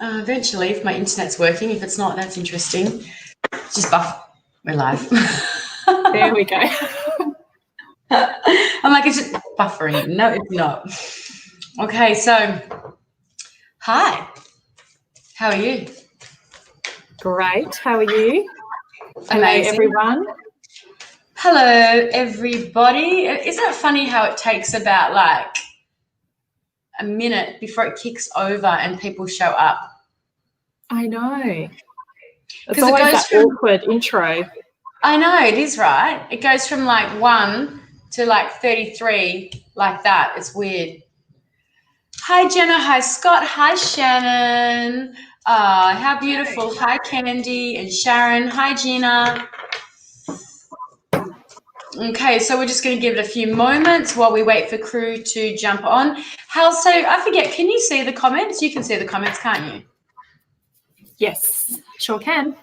Eventually, if my internet's working. If it's not, that's interesting. Just buff. We're live. There we go. I'm like, it's just buffering. No, it's not. Okay, so hi. How are you? Great. How are you? Amazing. Hello, everyone. Hello, everybody. Isn't it funny how it takes about like a minute before it kicks over and people show up? I know. It's always that awkward intro. I know, it is, right? It goes from like 1 to like 33 like that. It's weird. Hi, Jenna. Hi, Scott. Hi, Shannon. How beautiful. Hi, Candy and Sharon. Hi, Gina. Okay, so we're just going to give it a few moments while we wait for crew to jump on. So I forget, can you see the comments? You can see the comments, can't you? Yes, sure can.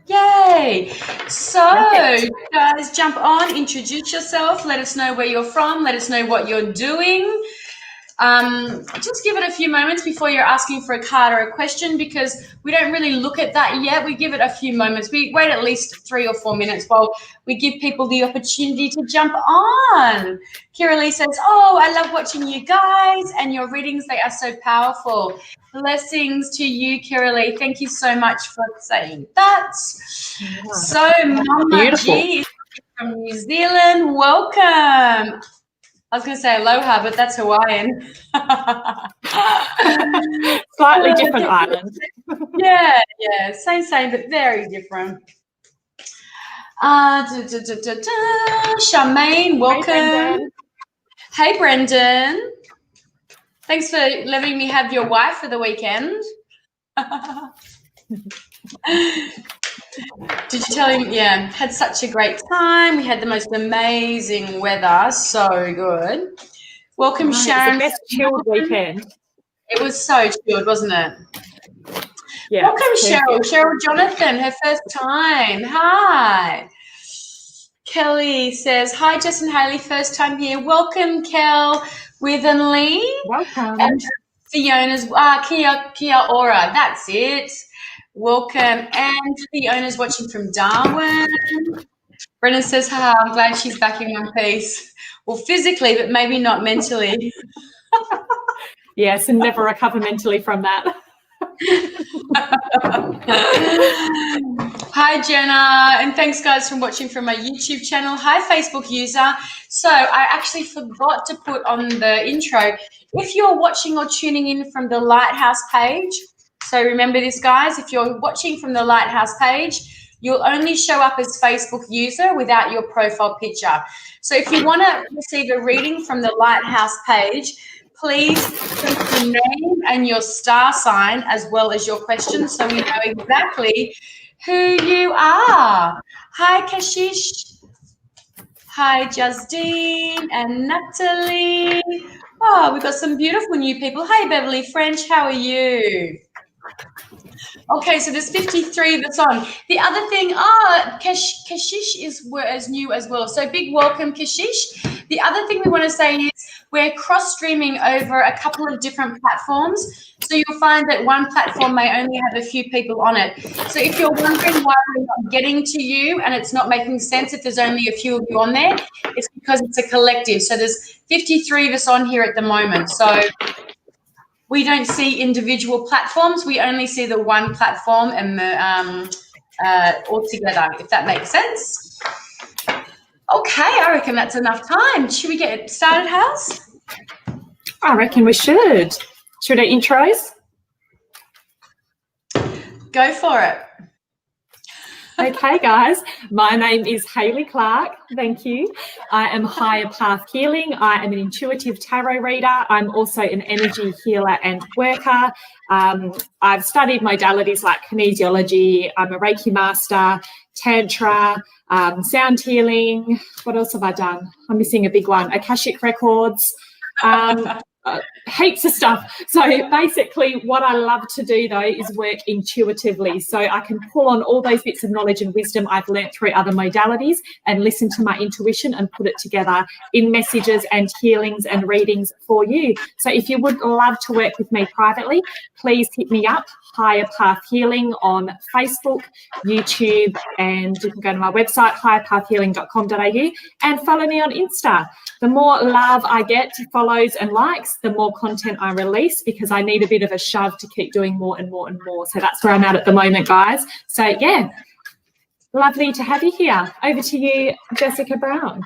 Yay! So, guys, jump on, introduce yourself, let us know where you're from, let us know what you're doing. Just give it a few moments before you're asking for a card or a question, because we don't really look at that yet. We give it a few moments. We wait at least 3 or 4 minutes while we give people the opportunity to jump on. Kira Lee says, oh, I love watching you guys and your readings. They are so powerful. Blessings to you, Kira Lee. Thank you so much for saying that. Yeah. So, Mama G is from New Zealand. Welcome. I was going to say aloha, but that's Hawaiian. Slightly different island. Yeah, same, but very different. Charmaine, welcome. Hey, Brendan. Thanks for letting me have your wife for the weekend. Did you tell him? Yeah, had such a great time. We had the most amazing weather. So good. Welcome, Sharon. It was the best chilled weekend. It was so chilled, wasn't it? Yeah. Welcome, Cheryl. Cheryl Jonathan, her first time. Hi. Kelly says, hi, Jess and Hayley, first time here. Welcome, Kel, Withenly. Welcome. And Fiona's, Kia Ora, that's it. Welcome. And Fiona's watching from Darwin. Brennan says, I'm glad she's back in one piece. Well, physically, but maybe not mentally. Yes, and never recover mentally from that. Hi, Jenna, and thanks, guys, for watching from my YouTube channel. Hi, Facebook user. So I actually forgot to put on the intro. If you're watching or tuning in from the Lighthouse page, so remember this, guys, if you're watching from the Lighthouse page, you'll only show up as Facebook user without your profile picture. So if you want to receive a reading from the Lighthouse page, please put your name and your star sign as well as your question so we know exactly who you are. Hi, Kashish. Hi, Justine and Natalie. Oh, we've got some beautiful new people. Hey, Beverly French, how are you? Okay, so there's 53 that's on. The other thing, Kashish is as new as well. So big welcome, Kashish. The other thing we want to say is we're cross-streaming over a couple of different platforms. So you'll find that one platform may only have a few people on it. So if you're wondering why we're not getting to you and it's not making sense if there's only a few of you on there, it's because it's a collective. So there's 53 of us on here at the moment. So we don't see individual platforms. We only see the one platform and all together, if that makes sense. Okay, I reckon that's enough time. Should we get started, House? I reckon we should. Should I intros? Go for it. Okay, guys, my name is Hayley Clark. Thank you. I am Higher Path Healing. I am an intuitive tarot reader. I'm also an energy healer and worker. I've studied modalities like kinesiology. I'm a Reiki master, Tantra, sound healing. What else have I done? I'm missing a big one. Akashic records. heaps of stuff. So basically what I love to do though is work intuitively, so I can pull on all those bits of knowledge and wisdom I've learnt through other modalities and listen to my intuition and put it together in messages and healings and readings for you. So if you would love to work with me privately, please hit me up, Higher Path Healing, on Facebook, YouTube, and you can go to my website, higherpathhealing.com.au, and follow me on Insta. The more love I get, follows and likes, the more content I release, because I need a bit of a shove to keep doing more and more and more. So that's where I'm at the moment, guys. So yeah, lovely to have you here. Over to you, Jessica Brown.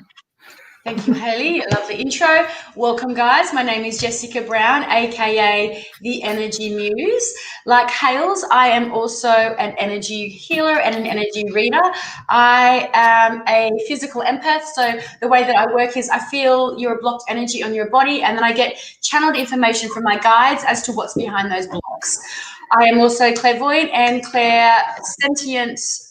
Thank you, Hayley. Lovely intro. Welcome, guys. My name is Jessica Brown, aka the Energy Muse. Like Hales, I am also an energy healer and an energy reader. I am a physical empath, so the way that I work is I feel your blocked energy on your body, and then I get channeled information from my guides as to what's behind those blocks. I am also clairvoyant and clairsentient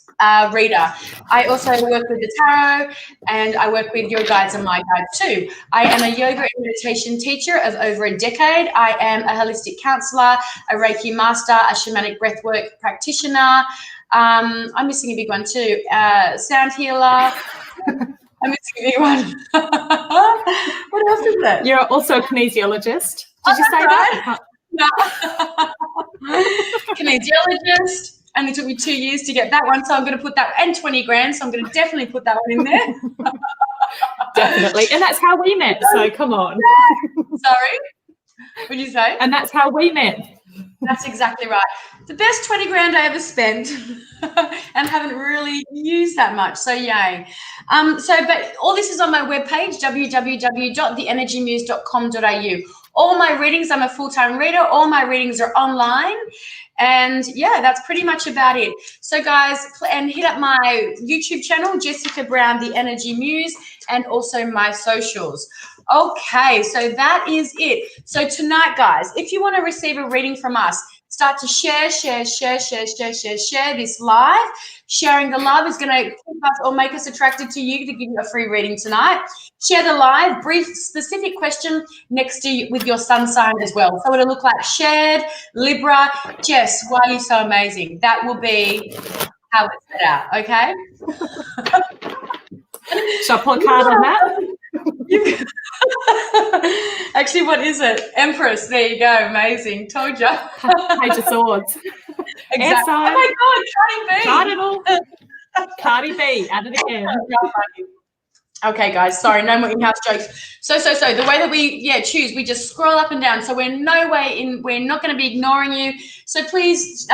reader. I also work with the tarot, and I work with your guides and my guides too. I am a yoga and meditation teacher of over a decade. I am a holistic counselor, a Reiki master, a shamanic breathwork practitioner. I'm missing a big one too. Sound healer. I'm missing a big one. What else is that? You're also a kinesiologist. Did you say right? that? No. Kinesiologist. Only took me 2 years to get that one, so I'm going to put that, and 20 grand, so I'm going to definitely put that one in there. Definitely. And that's how we met, so come on. Sorry? What did you say? And that's how we met. That's exactly right. The best 20 grand I ever spent and haven't really used that much, so yay. But all this is on my webpage, www.theenergymuse.com.au. All my readings, I'm a full-time reader, all my readings are online. And yeah, that's pretty much about it. So guys, and hit up my YouTube channel, Jessica Brown, the Energy Muse, and also my socials. Okay, so that is it. So tonight, guys, if you want to receive a reading from us, start to share this live. Sharing the love is going to keep us or make us attracted to you to give you a free reading tonight. Share the live, brief, specific question next to you with your sun sign as well. So it'll look like shared, Libra. Jess, why are you so amazing? That will be how it's set out, okay? Shall I put a card on that? Actually, what is it? Empress. There you go. Amazing. Told you. Page of Swords. Exactly. Oh my God, Cardinal. Cardi B. At it again. Okay, guys. Sorry, no more in-house jokes. So the way that we choose, we just scroll up and down. So we're we're not going to be ignoring you. So please,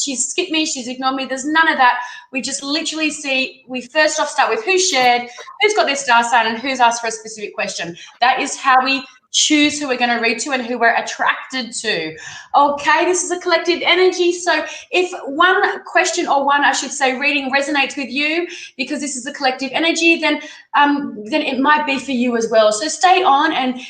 she's skipped me, she's ignored me. There's none of that. We just literally see. We first off start with who's shared, who's got their star sign, and who's asked for a specific question. That is how we choose who we're going to read to and who we're attracted to. Okay, this is a collective energy. So if one question, or one, I should say, reading resonates with you because this is a collective energy, then it might be for you as well. So stay on and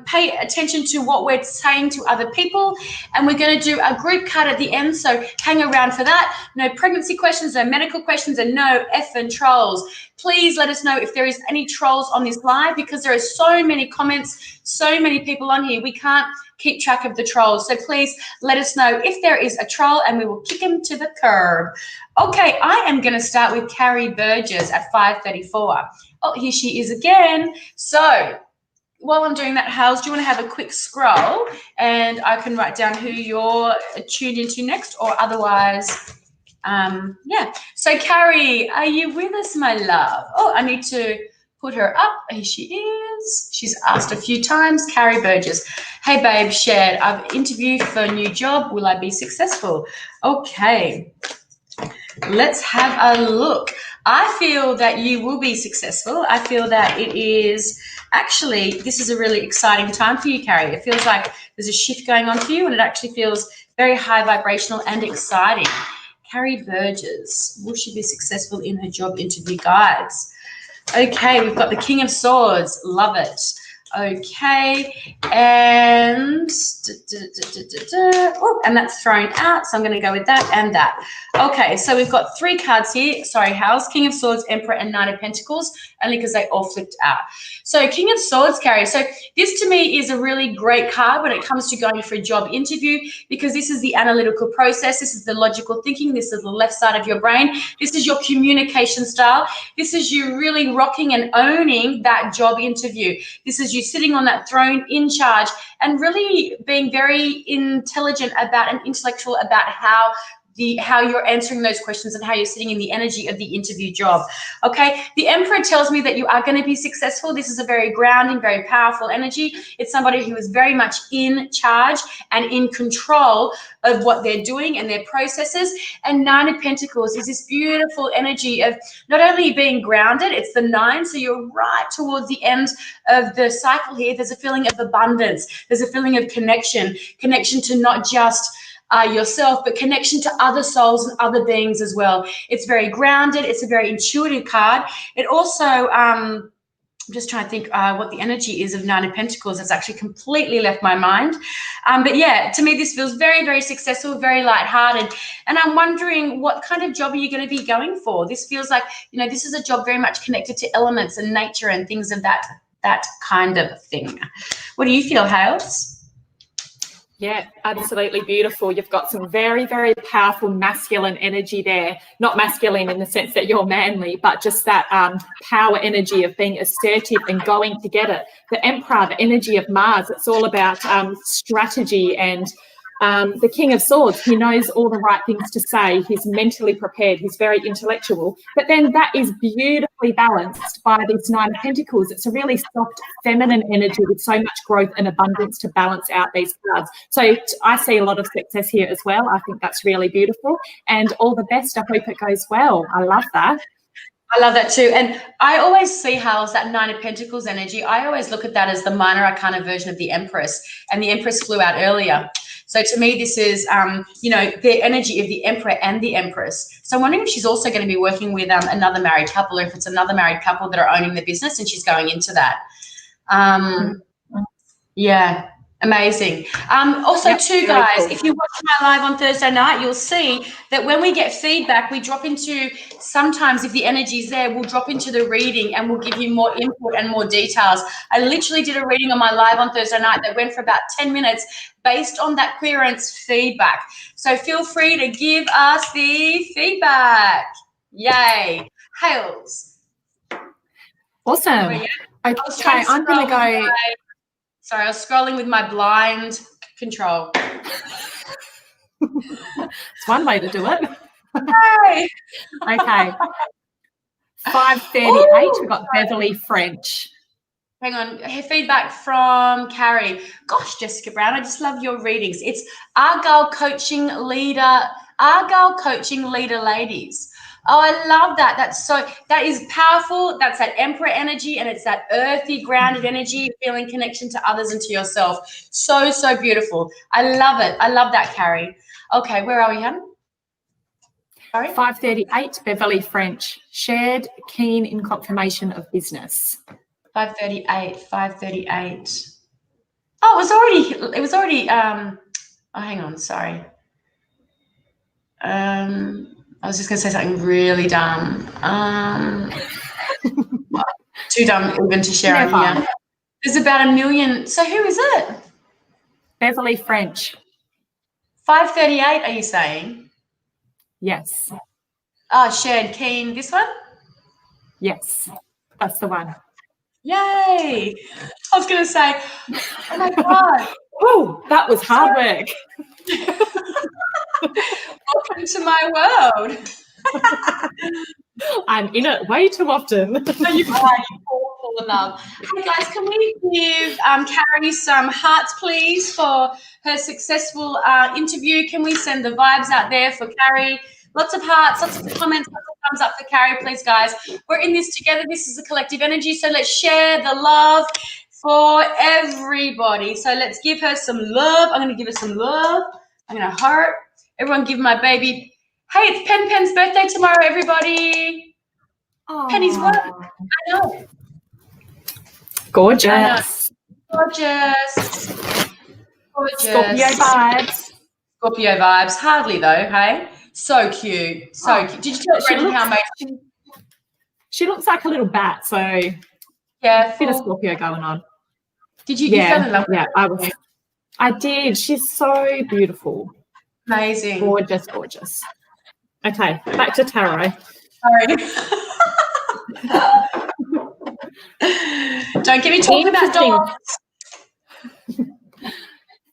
pay attention to what we're saying to other people. And we're going to do a group card at the end. So hang around for that. No pregnancy questions, no medical questions, and no effing trolls. Please let us know if there is any trolls on this live, because there are so many comments, so many people on here. We can't keep track of the trolls. So please let us know if there is a troll and we will kick him to the curb. Okay, I am going to start with Carrie Burgess at 5:34. Oh, here she is again. So while I'm doing that, Hales, do you want to have a quick scroll and I can write down who you're tuned into next, or otherwise... So Carrie, are you with us, my love? Oh, I need to put her up. Here she is. She's asked a few times. Carrie Burgess. Hey babe, shared. I've interviewed for a new job. Will I be successful? Okay, let's have a look. I feel that you will be successful. I feel that it is actually, this is a really exciting time for you, Carrie. It feels like there's a shift going on for you, and it actually feels very high vibrational and exciting. Carrie Burgess, will she be successful in her job interview, guides? Okay, we've got the King of Swords. Love it. Okay, and and that's thrown out, so I'm going to go with that and that. Okay, so we've got 3 cards here. Sorry, House, King of Swords, Emperor, and Knight of Pentacles, only because they all flipped out. So King of Swords, Carrie. So this to me is a really great card when it comes to going for a job interview, because this is the analytical process. This is the logical thinking. This is the left side of your brain. This is your communication style. This is you really rocking and owning that job interview. This is you sitting on that throne in charge and really being very intelligent about and intellectual about how you're answering those questions and how you're sitting in the energy of the interview job. Okay, the Emperor tells me that you are going to be successful. This is a very grounding, very powerful energy. It's somebody who is very much in charge and in control of what they're doing and their processes. And Nine of Pentacles is this beautiful energy of not only being grounded, it's the 9, so you're right towards the end of the cycle here. There's a feeling of abundance. There's a feeling of connection to not just yourself, but connection to other souls and other beings as well. It's very grounded. It's a very intuitive card. It also, I'm just trying to think what the energy is of Nine of Pentacles. It's actually completely left my mind. But yeah, to me, this feels very, very successful, very lighthearted. And I'm wondering, what kind of job are you going to be going for? This feels like, this is a job very much connected to elements and nature and things of that kind of thing. What do you feel, Hales? Yeah, absolutely beautiful. You've got some very, very powerful masculine energy there. Not masculine in the sense that you're manly, but just that power energy of being assertive and going to get it. The Emperor, the energy of Mars, it's all about strategy, and the King of Swords, he knows all the right things to say. He's mentally prepared. He's very intellectual. But then that is beautifully balanced by this Nine of Pentacles. It's a really soft, feminine energy with so much growth and abundance to balance out these cards. So I see a lot of success here as well. I think that's really beautiful. And all the best. I hope it goes well. I love that. I love that too. And I always see how that Nine of Pentacles energy, I always look at that as the minor arcana version of the Empress. And the Empress flew out earlier. So to me, this is, the energy of the Emperor and the Empress. So I'm wondering if she's also going to be working with another married couple, or if it's another married couple that are owning the business and she's going into that. Yeah. Amazing. Also, too, guys, cool. If you watch my live on Thursday night, you'll see that when we get feedback, we drop into, sometimes if the energy's there, we'll drop into the reading and we'll give you more input and more details. I literally did a reading on my live on Thursday night that went for about 10 minutes based on that clearance feedback. So feel free to give us the feedback. Yay. Hales. Awesome. Okay, I'm going to go... Sorry, I was scrolling with my blind control. It's one way to do it. Hey. Okay. 5:38. We've got Beverly French. Hang on. Feedback from Carrie. Gosh, Jessica Brown, I just love your readings. It's Argyle Coaching Leader Ladies. Oh, I love that. That is powerful. That's that Emperor energy, and it's that earthy, grounded energy, feeling connection to others and to yourself. So, so beautiful. I love it. I love that, Carrie. Okay, where are we, hon? Sorry? 5:38, Beverly French. Shared, keen in confirmation of business. 5:38. Oh, it was already, hang on, sorry. I was just going to say something really dumb. Too dumb even to share on here. There's about 1 million. So who is it? Beverly French. 5:38, are you saying? Yes. Oh, shared keen. This one? Yes, that's the one. Yay. I was going to say, oh, my God. Oh, that was hard work. Welcome to my world. I'm in it way too often. You are. You fall in love. Hey, guys, can we give Carrie some hearts, please, for her successful interview? Can we send the vibes out there for Carrie? Lots of hearts, lots of comments, lots of thumbs up for Carrie, please, guys. We're in this together. This is a collective energy, so let's share the love for everybody. So let's give her some love. I'm going to give her some love. I'm going to heart. Everyone give my baby. Hey, it's Pen's birthday tomorrow, everybody. Aww. Penny's work. I know. Gorgeous. Gorgeous. Scorpio vibes. Scorpio vibes. Hardly though, hey? So cute. So cute. Did you tell Brendan how amazing? She looks like a little bat, so yeah, bit of Scorpio going on. Did you? You fell in love with her? I did. She's so beautiful. Amazing. Gorgeous, gorgeous. Okay, back to tarot. Sorry. Don't get me talking about dogs.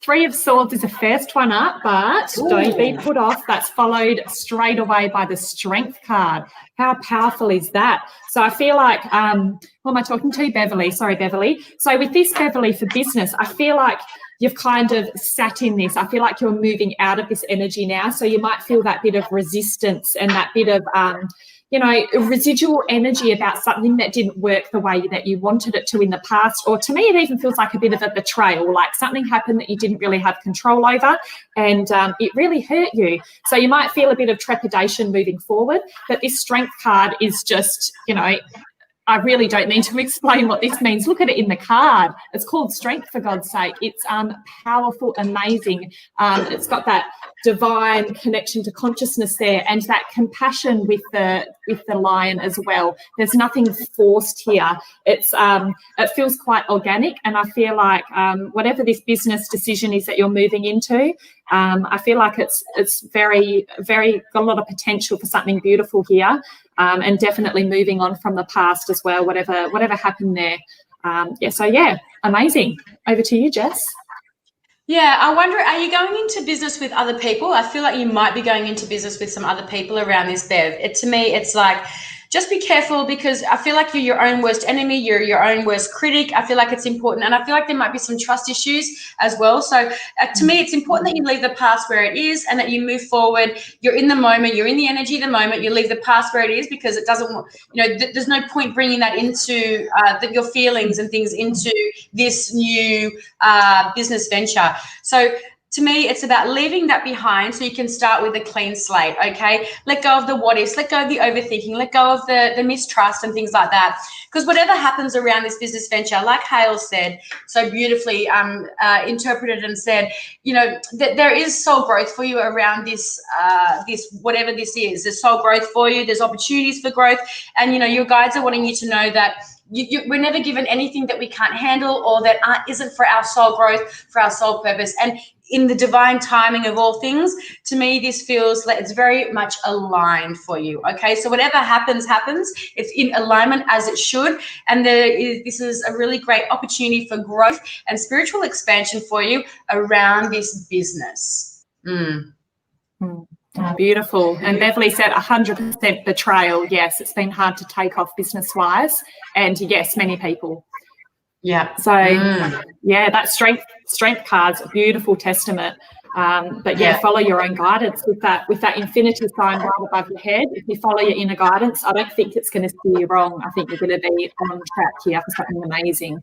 Three of Swords is the first one up, but don't be put off. That's followed straight away by the Strength card. How powerful is that? So I feel like, who am I talking to? Beverly. Sorry, Beverly. So with this, Beverly, for business, I feel like you've kind of sat in this. I feel like you're moving out of this energy now. So you might feel that bit of resistance and that bit of, residual energy about something that didn't work the way that you wanted it to in the past. Or to me, it even feels like a bit of a betrayal, like something happened that you didn't really have control over and it really hurt you. So you might feel a bit of trepidation moving forward. But this Strength card is just, I really don't need to explain what this means. Look at it in the card. It's called Strength, for God's sake. It's powerful, amazing. It's got that divine connection to consciousness there and that compassion with the lion as well. There's nothing forced here. It feels quite organic, and I feel like whatever this business decision is that you're moving into, I feel like it's very, very got a lot of potential for something beautiful here. And definitely moving on from the past as well, whatever happened there. Amazing. Over to you, Jess. Yeah, I wonder, are you going into business with other people? I feel like you might be going into business with some other people around this, Bev. To me, it's like, just be careful, because I feel like you're your own worst enemy. You're your own worst critic. I feel like it's important. And I feel like there might be some trust issues as well. So to me, it's important that you leave the past where it is and that you move forward. You're in the moment. You're in the energy of the moment. You leave the past where it is, because it doesn't, there's no point bringing that into your feelings and things into this new business venture. So to me, it's about leaving that behind so you can start with a clean slate, okay? Let go of the what ifs, let go of the overthinking, let go of the mistrust and things like that. Because whatever happens around this business venture, like Hale said, so beautifully interpreted and said, that there is soul growth for you around this, whatever this is. There's soul growth for you. There's opportunities for growth. And, your guides are wanting you to know that we're never given anything that we can't handle or that isn't for our soul growth, for our soul purpose. And in the divine timing of all things, to me, this feels like it's very much aligned for you, okay? So whatever happens. It's in alignment as it should, and this is a really great opportunity for growth and spiritual expansion for you around this business. Beautiful. And Beverly said 100% betrayal. Yes, it's been hard to take off business-wise, and yes, many people. Yeah. So that strength card's a beautiful testament. But follow your own guidance with that infinity sign right above your head. If you follow your inner guidance, I don't think it's going to steer you wrong. I think you're going to be on track here for something amazing.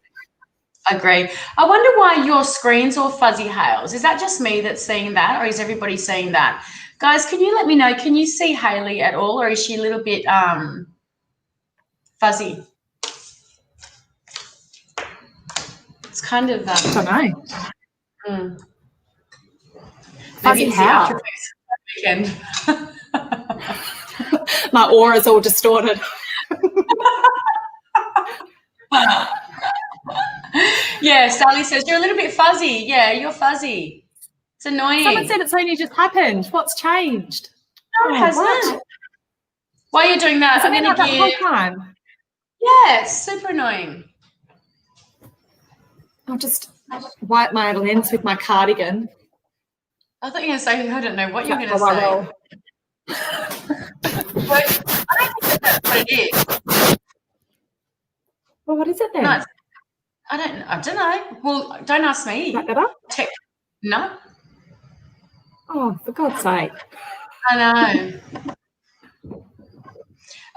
Agree. I wonder why your screen's all fuzzy, Hales. Is that just me that's seeing that, or is everybody seeing that? Guys, can you let me know? Can you see Hayley at all, or is she a little bit fuzzy? It's kind of I don't know. Fuzzy how? Weekend. My aura's all distorted. Yeah, Sally says you're a little bit fuzzy. Yeah, you're fuzzy. It's annoying. Someone said it's only just happened. What's changed? No, it hasn't. Why are you doing that? Has it been like that the whole time? Yeah, it's super annoying. I'll just wipe my lens with my cardigan. I thought you were going to say, I don't know what you're going to say. But I don't think that's what it is. Well, what is it then? No, I don't know. Well, don't ask me. Is that better? No. Oh, for God's sake. I know.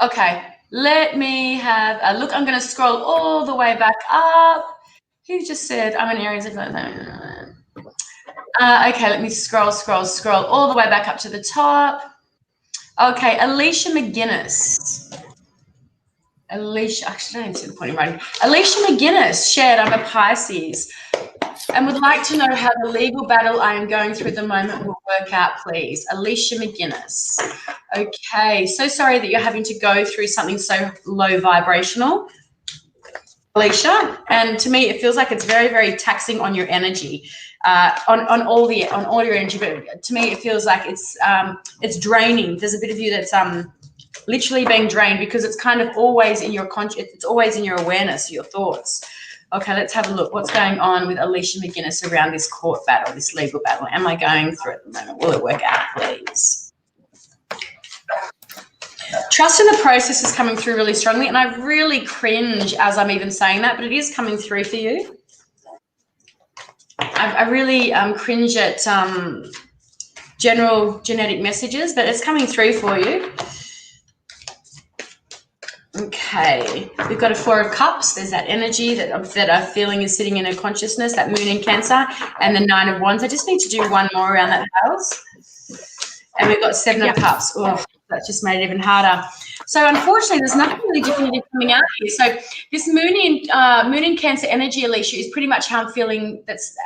Okay, let me have a look. I'm going to scroll all the way back up. Who just said I'm an Aries? Okay, let me scroll all the way back up to the top. Okay, Alicia McGuinness. Alicia, actually, I don't see the point in writing. Alicia McGuinness shared, I'm a Pisces and would like to know how the legal battle I am going through at the moment will work out, please. Alicia McGuinness. Okay, so sorry that you're having to go through something so low vibrational, Alicia. And to me, it feels like it's very, very taxing on your energy, on all your energy. But to me, it feels like it's draining. There's a bit of you that's literally being drained because it's kind of always in your it's always in your awareness, your thoughts. Okay, let's have a look. What's going on with Alicia McGuinness around this court battle, this legal battle? Am I going through at the moment? Will it work out, please? Trust in the process is coming through really strongly, and I really cringe as I'm even saying that, but it is coming through for you. I really cringe at general genetic messages, but it's coming through for you. Okay, we've got a Four of Cups. There's that energy that I'm feeling is sitting in her consciousness, that Moon in Cancer, and the Nine of Wands. I just need to do one more around that house. And we've got Seven of Cups. Oh, that just made it even harder. So unfortunately, there's nothing really definitive coming out here. So this Moon in Cancer energy, Alicia, is pretty much how I'm feeling. That's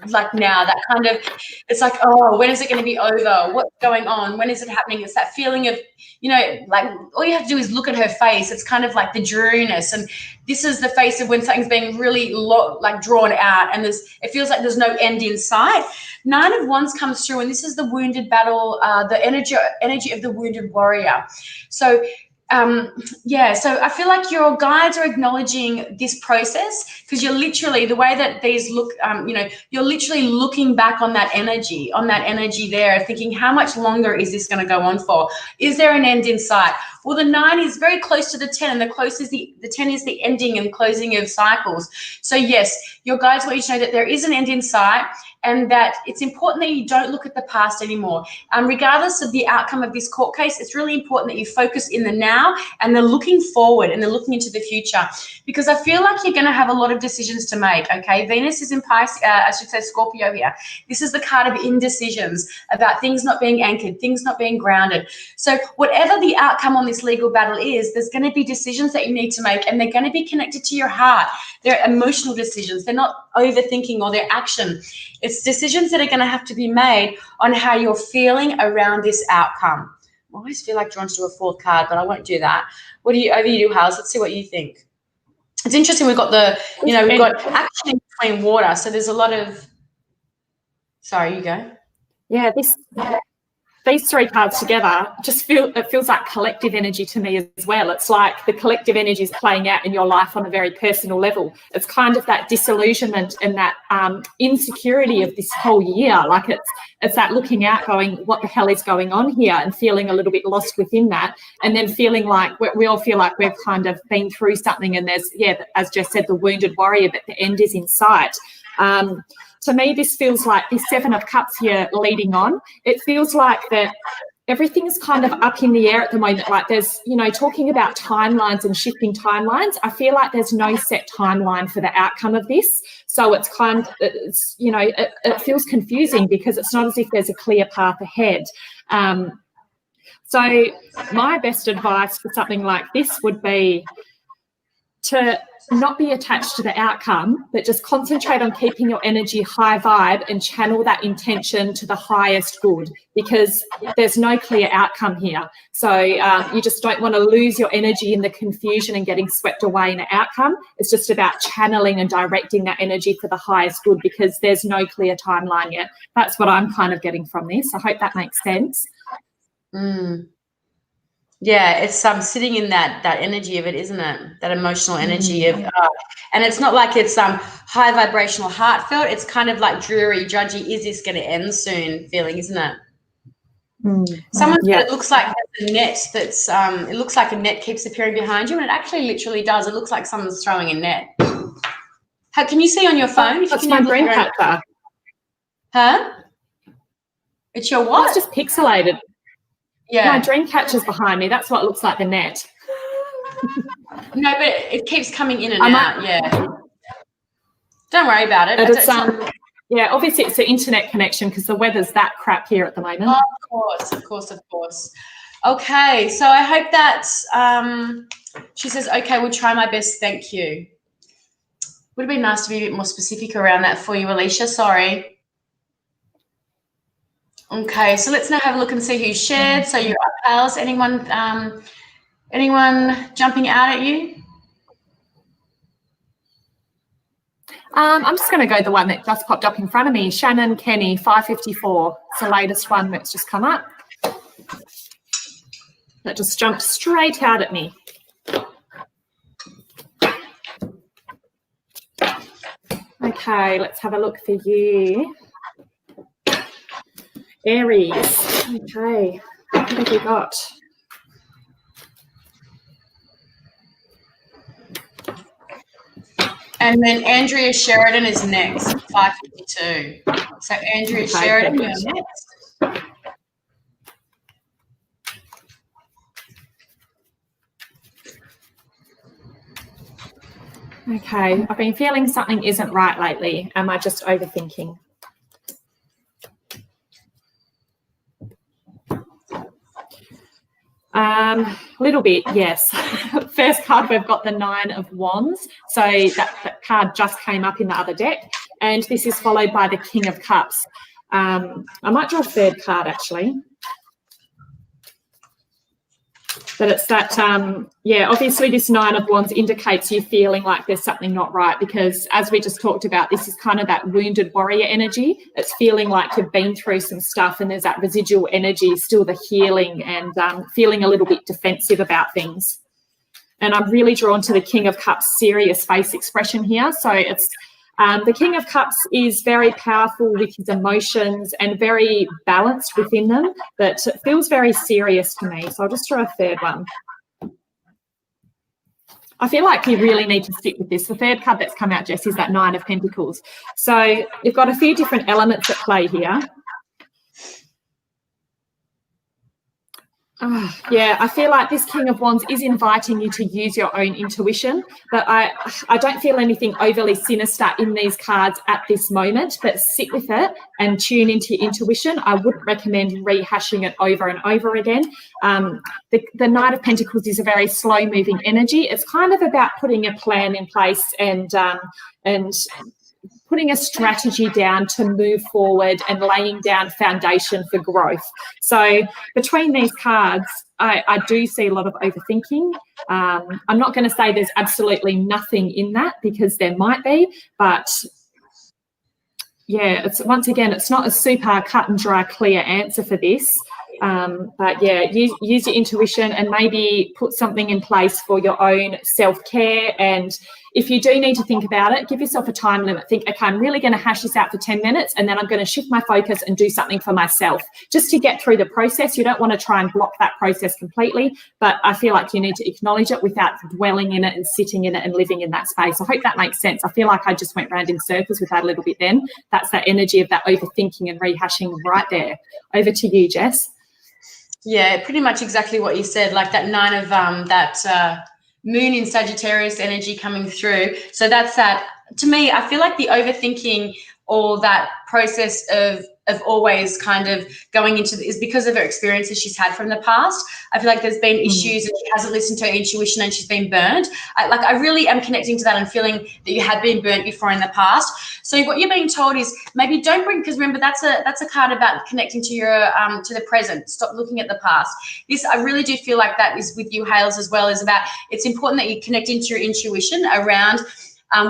like now. That kind of, it's like, oh, when is it going to be over? What's going on? When is it happening? It's that feeling of, you know, like all you have to do is look at her face. It's kind of like the dreariness, and this is the face of when something's being really like drawn out, and it feels like there's no end in sight. Nine of Wands comes through, and this is the wounded battle, the energy of the wounded warrior. So so I feel like your guides are acknowledging this process because you're literally, the way that these look, you're literally looking back on that energy there, thinking, how much longer is this going to go on for? Is there an end in sight? Well, the 9 is very close to the 10, and the 10 is the ending and closing of cycles. So yes, your guides want you to know that there is an end in sight, and that it's important that you don't look at the past anymore. Regardless of the outcome of this court case, it's really important that you focus in the now, and they're looking forward, and they're looking into the future, because I feel like you're going to have a lot of decisions to make, okay? Venus is in Scorpio here. This is the card of indecisions, about things not being anchored, things not being grounded. So whatever the outcome on this legal battle is, there's going to be decisions that you need to make, and they're going to be connected to your heart. They're emotional decisions. They're not overthinking or their action. It's decisions that are going to have to be made on how you're feeling around this outcome. I always feel like drawn to a fourth card, but I won't do that. Over you, Hals. Let's see what you think. It's interesting. We've got we've got action in between water. So there's a lot of, sorry, you go. Yeah, these three cards together it feels like collective energy to me as well. It's like the collective energy is playing out in your life on a very personal level. It's kind of that disillusionment and that insecurity of this whole year. Like it's that looking out, going, what the hell is going on here, and feeling a little bit lost within that, and then feeling like we all feel like we've kind of been through something, and there's, as Jess said, the wounded warrior, but the end is in sight. To me, this feels like this Seven of Cups here leading on. It feels like that everything's kind of up in the air at the moment. Like there's, talking about timelines and shifting timelines. I feel like there's no set timeline for the outcome of this. So it's it feels confusing because it's not as if there's a clear path ahead. So my best advice for something like this would be to not be attached to the outcome, but just concentrate on keeping your energy high vibe and channel that intention to the highest good, because there's no clear outcome here. So you just don't want to lose your energy in the confusion and getting swept away in an outcome. It's just about channeling and directing that energy for the highest good, because there's no clear timeline yet. That's what I'm kind of getting from this. I hope that makes sense. Yeah, it's sitting in that energy of it, isn't it? That emotional energy of, and it's not like it's high vibrational, heartfelt. It's kind of like dreary, judgy. Is this going to end soon? Feeling, isn't it? Someone said it looks like there's a net that's. It looks like a net keeps appearing behind you, and it actually literally does. It looks like someone's throwing a net. How can you see on your phone? That's my dream catcher. Huh? It's your what? It's just pixelated. Yeah, my dream catcher's behind me. That's what looks like the net. No, but it keeps coming in and out. Yeah, don't worry about it. It's obviously it's the internet connection because the weather's that crap here at the moment. Oh, of course. Okay, so I hope that she says, okay, we'll try my best, thank you. Would have been nice to be a bit more specific around that for you, Alicia, sorry. Okay, so let's now have a look and see who shared. So you're up, pals. Anyone jumping out at you? I'm just going to go the one that just popped up in front of me. Shannon Kenny, 554. It's the latest one that's just come up. That just jumped straight out at me. Okay, let's have a look for you. Aries. Okay, what have we got? And then Andrea Sheridan is next, 552. So Andrea Sheridan, you're next. Okay, I've been feeling something isn't right lately. Am I just overthinking? A little bit, yes. First card, we've got the 9 of Wands. So that card just came up in the other deck. And this is followed by the King of Cups. I might draw a third card, actually. But it's that, yeah, obviously this 9 of Wands indicates you feeling like there's something not right because as we just talked about, this is kind of that wounded warrior energy. It's feeling like you've been through some stuff and there's that residual energy, still the healing and feeling a little bit defensive about things. And I'm really drawn to the King of Cups serious face expression here. So it's the King of Cups is very powerful with his emotions and very balanced within them, but it feels very serious to me. So I'll just draw a third one. I feel like you really need to stick with this. The third card that's come out, Jess, is that 9 of Pentacles. So you've got a few different elements at play here. Yeah, I feel like this King of Wands is inviting you to use your own intuition, but I don't feel anything overly sinister in these cards at this moment, but sit with it and tune into your intuition. I wouldn't recommend rehashing it over and over again. The Knight of Pentacles is a very slow-moving energy. It's kind of about putting a plan in place and putting a strategy down to move forward and laying down foundation for growth. So between these cards, I do see a lot of overthinking. I'm not going to say there's absolutely nothing in that because there might be, but yeah, it's once again, it's not a super cut and dry clear answer for this. But yeah, use your intuition and maybe put something in place for your own self-care. And if you do need to think about it, give yourself a time limit. Think, okay, I'm really going to hash this out for 10 minutes and then I'm going to shift my focus and do something for myself just to get through the process. You don't want to try and block that process completely, but I feel like you need to acknowledge it without dwelling in it and sitting in it and living in that space. I hope that makes sense. I feel like I just went round in circles with that a little bit then. That's that energy of that overthinking and rehashing right there. Over to you, Jess. Yeah, pretty much exactly what you said, like that 9 of moon in Sagittarius energy coming through. So that's that. To me, I feel like the overthinking or that process of always kind of going into is because of her experiences she's had from the past. I feel like there's been issues and she hasn't listened to her intuition and she's been burnt. I really am connecting to that and feeling that you have been burnt before in the past. So what you're being told is maybe don't bring, because remember that's a card about connecting to your to the present. Stop looking at the past. This, I really do feel like that is with you, Hales, as well, is about it's important that you connect into your intuition around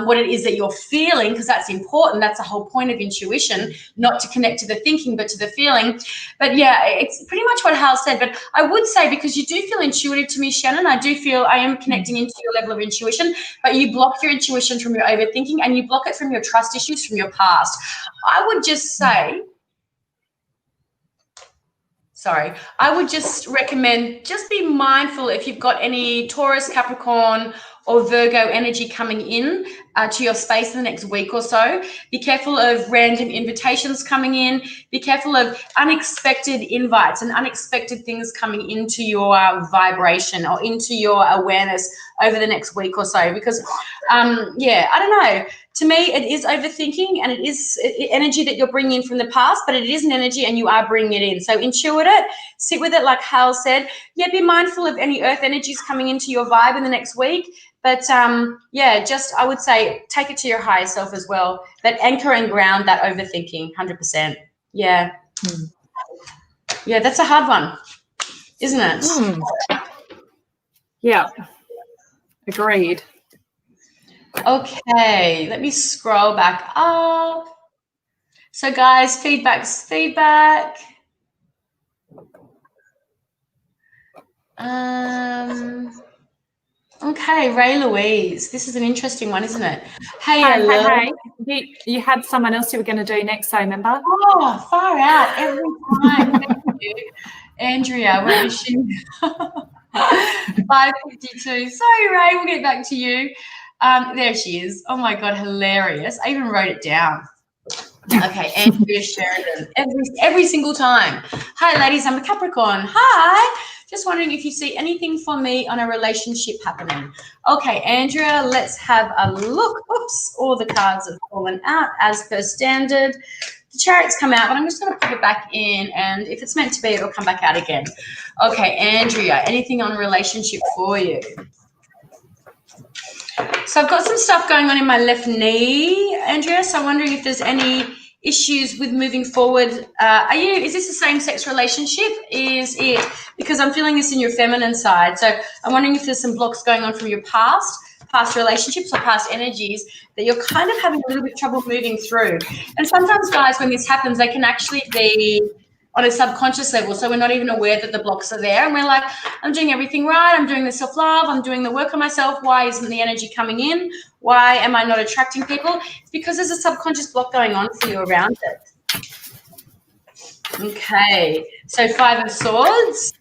what it is that you're feeling, because that's important. That's the whole point of intuition, not to connect to the thinking, but to the feeling. But yeah, it's pretty much what Hal said. But I would say, because you do feel intuitive to me, Shannon, I do feel I am connecting into your level of intuition, but you block your intuition from your overthinking and you block it from your trust issues from your past. I would just say, I would just recommend just be mindful if you've got any Taurus, Capricorn, or Virgo energy coming in to your space in the next week or so. Be careful of random invitations coming in. Be careful of unexpected invites and unexpected things coming into your vibration or into your awareness over the next week or so. Because, yeah, I don't know. To me, it is overthinking, and it is energy that you're bringing in from the past, but it is an energy and you are bringing it in. So intuit it, sit with it like Hal said. Yeah, be mindful of any earth energies coming into your vibe in the next week. But, yeah, just I would say take it to your higher self as well. That anchor and ground that overthinking, 100%. Yeah. Yeah, that's a hard one, isn't it? Yeah, agreed. Okay, let me scroll back up. So, guys, feedback's feedback. Okay, Ray Louise. This is an interesting one, isn't it? Hey. You had someone else you were going to do next, I remember. Oh, far out every time. Thank you. Andrea, where is she? 5:52. Sorry, Ray, we'll get back to you. There she is. Oh, my God, hilarious. I even wrote it down. Okay, Andrea Sheridan. Every single time. Hi, ladies. I'm a Capricorn. Hi. Just wondering if you see anything for me on a relationship happening. Okay, Andrea, let's have a look. Oops, all the cards have fallen out as per standard. The Chariot's come out, but I'm just going to put it back in, and if it's meant to be, it'll come back out again. Okay, Andrea, anything on a relationship for you? So I've got some stuff going on in my left knee, Andrea, so I'm wondering if there's any issues with moving forward. Is this a same-sex relationship? Is it, because I'm feeling this in your feminine side, so I'm wondering if there's some blocks going on from your past relationships or past energies that you're kind of having a little bit of trouble moving through. And sometimes, guys, when this happens, they can actually be on a subconscious level, so we're not even aware that the blocks are there, and we're like, I'm doing everything right, I'm doing the self-love, I'm doing the work on myself, why isn't the energy coming in? Why am I not attracting people? It's because there's a subconscious block going on for you around it. Okay, so 5 of Swords,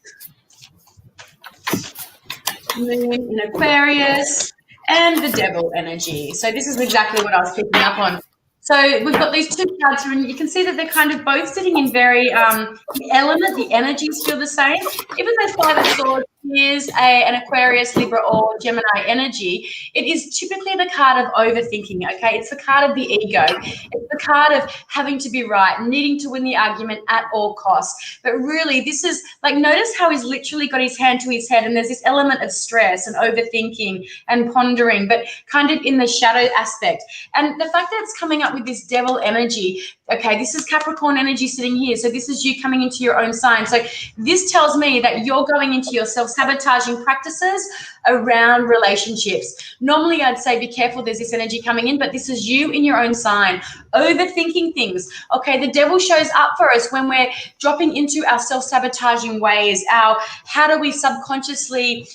Moon in Aquarius, and the Devil energy. So this is exactly what I was picking up on. So we've got these two cards here, and you can see that they're kind of both sitting in very, the element, the energies feel the same. Even though 5 of Swords is an Aquarius, Libra, or Gemini energy, it is typically the card of overthinking, okay? It's the card of the ego. It's the card of having to be right, needing to win the argument at all costs. But really, this is, like, notice how he's literally got his hand to his head, and there's this element of stress and overthinking and pondering, but kind of in the shadow aspect. And the fact that it's coming up with this Devil energy, okay, this is Capricorn energy sitting here, so this is you coming into your own sign. So this tells me that you're going into your self-sabotaging practices around relationships. Normally I'd say be careful, there's this energy coming in, but this is you in your own sign, overthinking things. Okay, the Devil shows up for us when we're dropping into our self-sabotaging ways, how do we subconsciously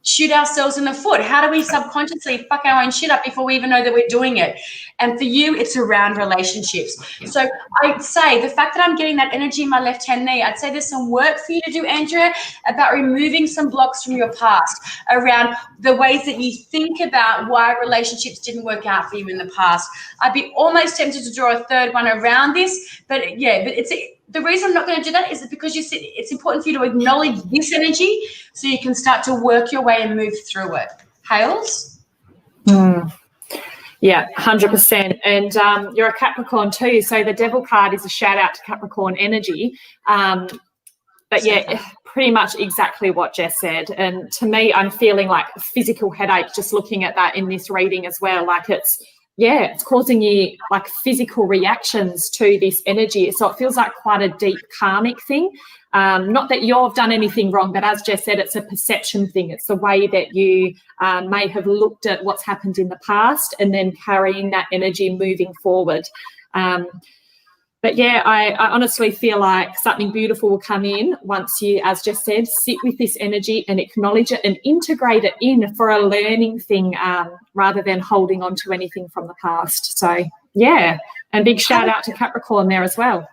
shoot ourselves in the foot? How do we subconsciously fuck our own shit up before we even know that we're doing it? And for you, it's around relationships. So I'd say the fact that I'm getting that energy in my left-hand knee, I'd say there's some work for you to do, Andrea, about removing some blocks from your past around the ways that you think about why relationships didn't work out for you in the past. I'd be almost tempted to draw a third one around this, but yeah, but the reason I'm not going to do that is because it's important for you to acknowledge this energy so you can start to work your way and move through it. Hales? Yeah, 100%. And you're a Capricorn too, so the Devil card is a shout out to Capricorn energy. But yeah, pretty much exactly what Jess said. And to me, I'm feeling like a physical headache just looking at that in this reading as well. Like it's causing you like physical reactions to this energy. So it feels like quite a deep karmic thing. Not that you've done anything wrong, but as Jess said, it's a perception thing. It's the way that you may have looked at what's happened in the past and then carrying that energy moving forward. But yeah, I honestly feel like something beautiful will come in once you, as Jess said, sit with this energy and acknowledge it and integrate it in for a learning thing rather than holding on to anything from the past. So yeah, and big shout out to Capricorn there as well.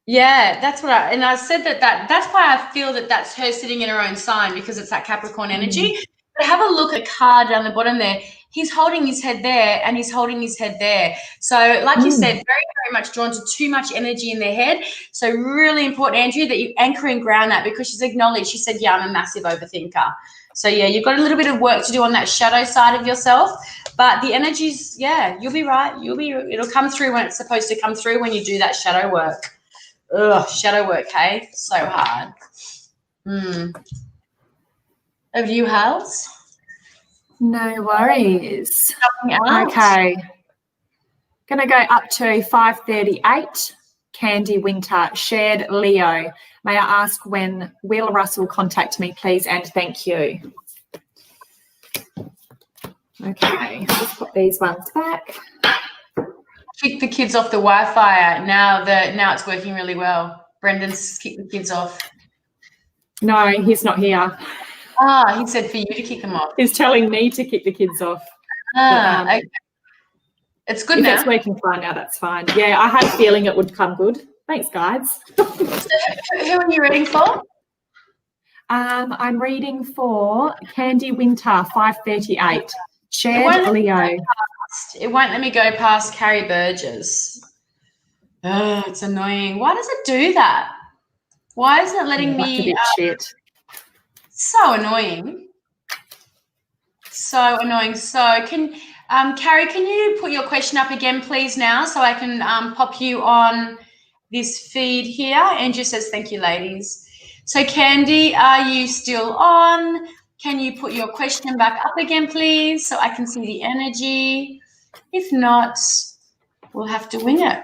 Yeah, that's what I said that's why I feel that that's her sitting in her own sign, because it's that Capricorn energy. But have a look at the card down the bottom there. He's holding his head there and he's holding his head there. So like you said, very, very much drawn to too much energy in their head. So really important, Andrea, that you anchor and ground that, because she's acknowledged, she said, yeah, I'm a massive overthinker. So yeah, you've got a little bit of work to do on that shadow side of yourself, but the energies, yeah, you'll be right. It'll come through when it's supposed to come through, when you do that shadow work. Ugh, shadow work, hey? So hard. Over to you, Hales. No worries. Out. Okay. Going to go up to 538. Candy Winter, shared Leo. May I ask when will Russell contact me, please, and thank you. Okay, let's put these ones back. Kick the kids off the Wi-Fi. Now it's working really well. Brendan's kicked the kids off. No, he's not here. Ah, he said for you to kick them off. He's telling me to kick the kids off. Okay. It's good now. If it's working fine now, that's fine. Yeah, I had a feeling it would come good. Thanks, guys. So who are you reading for? I'm reading for Candy Winter, 538. Shared Leo. It won't let me go past Carrie Burgess. Oh, it's annoying. Why does it do that? Why isn't it letting me? That's a bit shit. So annoying. So annoying. So Carrie, can you put your question up again, please, now, so I can pop you on this feed here? Andrew says, thank you, ladies. So Candy, are you still on? Can you put your question back up again, please, so I can see the energy? If not, we'll have to wing it.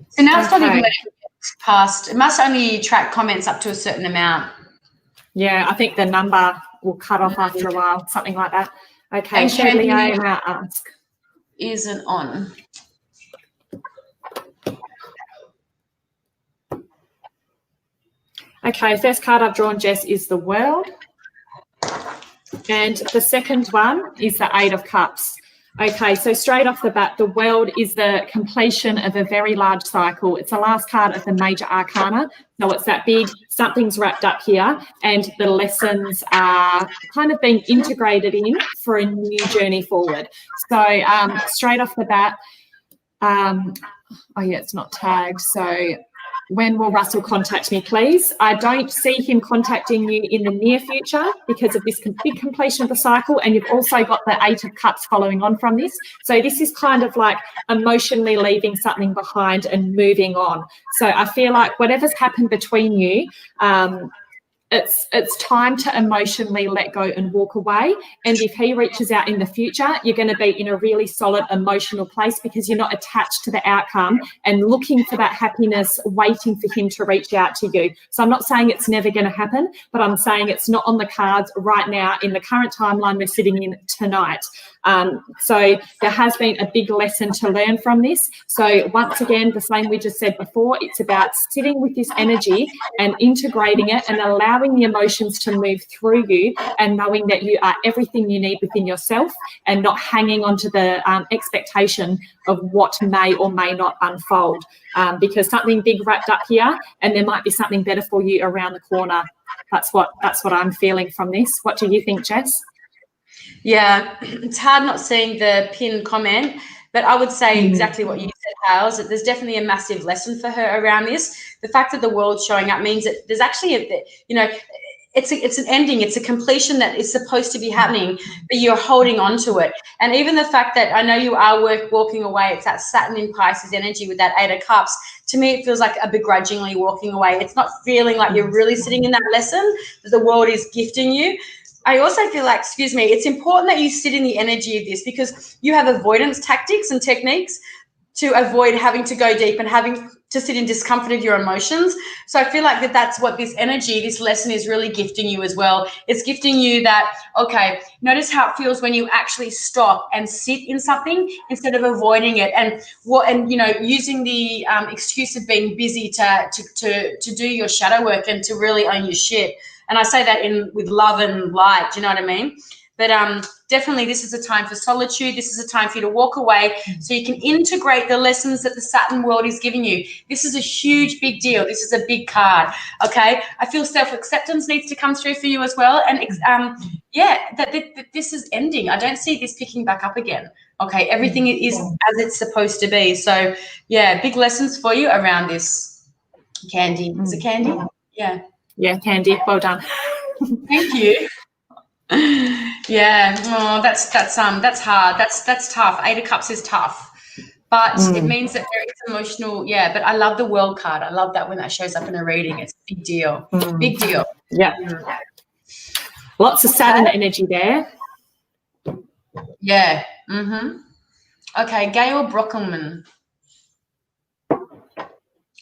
So now it's not even letting it past. It must only track comments up to a certain amount. Yeah, I think the number will cut off after a while, something like that. Okay, shared Leo, may I ask? Isn't on. Okay, first card I've drawn, Jess, is the World. And the second one is the Eight of Cups. Okay, so straight off the bat, the World is the completion of a very large cycle. It's the last card of the major arcana. So it's that big, something's wrapped up here, and the lessons are kind of being integrated in for a new journey forward. So straight off the bat, oh yeah, it's not tagged. So when will Russell contact me, please? I don't see him contacting you in the near future because of this big completion of the cycle, and you've also got the Eight of Cups following on from this. So this is kind of like emotionally leaving something behind and moving on. So I feel like whatever's happened between you, it's time to emotionally let go and walk away. And if he reaches out in the future, you're going to be in a really solid emotional place because you're not attached to the outcome and looking for that happiness, waiting for him to reach out to you. So I'm not saying it's never going to happen, but I'm saying it's not on the cards right now in the current timeline we're sitting in tonight. So there has been a big lesson to learn from this. So once again, the same we just said before, it's about sitting with this energy and integrating it and allowing the emotions to move through you and knowing that you are everything you need within yourself and not hanging on to the expectation of what may or may not unfold, because something big wrapped up here and there might be something better for you around the corner. That's what I'm feeling from this. What do you think, Jess? Yeah, it's hard not seeing the pinned comment, but I would say exactly what you said, Hales, that there's definitely a massive lesson for her around this. The fact that the World's showing up means that there's actually, it's an ending, it's a completion that is supposed to be happening, but you're holding on to it. And even the fact that I know you are walking away, it's that Saturn in Pisces energy with that Eight of Cups. To me, it feels like a begrudgingly walking away. It's not feeling like you're really sitting in that lesson that the World is gifting you. I also feel like, it's important that you sit in the energy of this because you have avoidance tactics and techniques to avoid having to go deep and having to sit in discomfort of your emotions. So I feel like that's what this energy, this lesson is really gifting you as well. It's gifting you that, okay, notice how it feels when you actually stop and sit in something instead of avoiding it and using the excuse of being busy to do your shadow work and to really own your shit. And I say that with love and light, do you know what I mean? But definitely this is a time for solitude. This is a time for you to walk away so you can integrate the lessons that the Saturn world is giving you. This is a huge, big deal. This is a big card, okay? I feel self-acceptance needs to come through for you as well. And, that this is ending. I don't see this picking back up again, okay? Everything is as it's supposed to be. So, yeah, big lessons for you around this. Candy. Is it Candy? Yeah. Yeah, Candy. Well done. Thank you. Yeah. Oh, that's hard. That's tough. 8 of Cups is tough, but it means that there is emotional. Yeah. But I love the World card. I love that when that shows up in a reading. It's a big deal. Big deal. Yeah. Lots of Saturn energy there. Yeah. Okay. Gail Brockelman.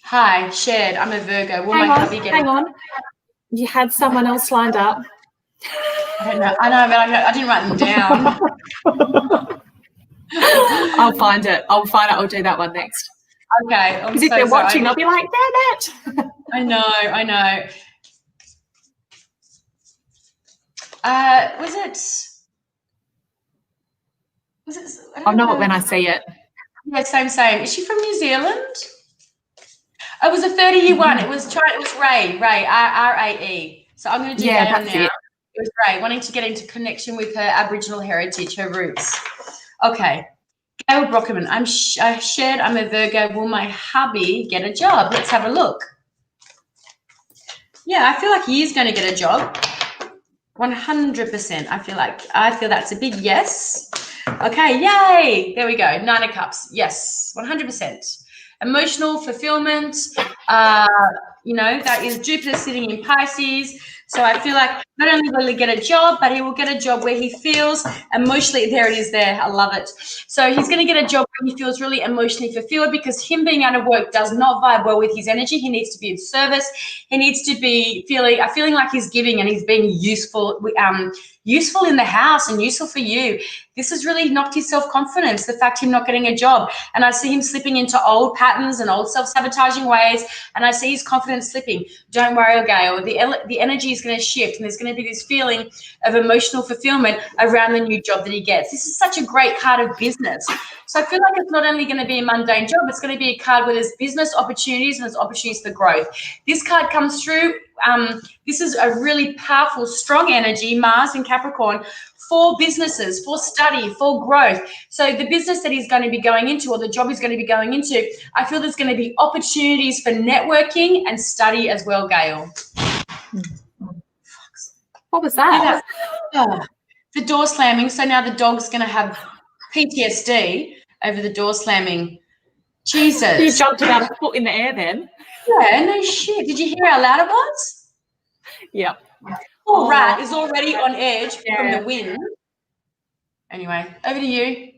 Hi, shared. I'm a Virgo. Will my hubby get hang on. You had someone else lined up. I don't know. I know, but I didn't write them down. I'll find it. I'll do that one next. Okay. Because if they're watching, I'll be like, damn it. I know. Was it? I'll know it when I see it. Yeah, same. Is she from New Zealand? It was a 30-year one. It was Ray, R-A-E. So I'm going to do that now. It was Ray, wanting to get into connection with her Aboriginal heritage, her roots. Okay. Gail Brockerman, I'm a Virgo. Will my hubby get a job? Let's have a look. Yeah, I feel like he is going to get a job. 100%. I feel that's a big yes. Okay, yay. There we go. 9 of Cups. Yes, 100%. Emotional fulfillment, that is Jupiter sitting in Pisces. So I feel like not only will he get a job, but he will get a job where he feels emotionally, there it is there, I love it. So he's going to get a job where he feels really emotionally fulfilled, because him being out of work does not vibe well with his energy. He needs to be of service. He needs to be feeling like he's giving and he's being useful in the house and useful for you. This has really knocked his self-confidence, the fact him not getting a job. And I see him slipping into old patterns and old self-sabotaging ways, and I see his confidence slipping. Don't worry, Gail. The energy is going to shift, and there's going to be this feeling of emotional fulfillment around the new job that he gets. This is such a great card of business. So I feel like it's not only going to be a mundane job, it's going to be a card where there's business opportunities and there's opportunities for growth. This card comes through. This is a really powerful, strong energy, Mars in Capricorn, for businesses, for study, for growth. So the business that he's going to be going into, or the job he's going to be going into, I feel there's going to be opportunities for networking and study as well, Gail. What was that? The door slamming. So now the dog's going to have PTSD over the door slamming. Jesus. You jumped about a foot in the air then. Yeah, no shit. Did you hear how loud it was? Yep. Poor rat is already on edge from the wind. Anyway, over to you.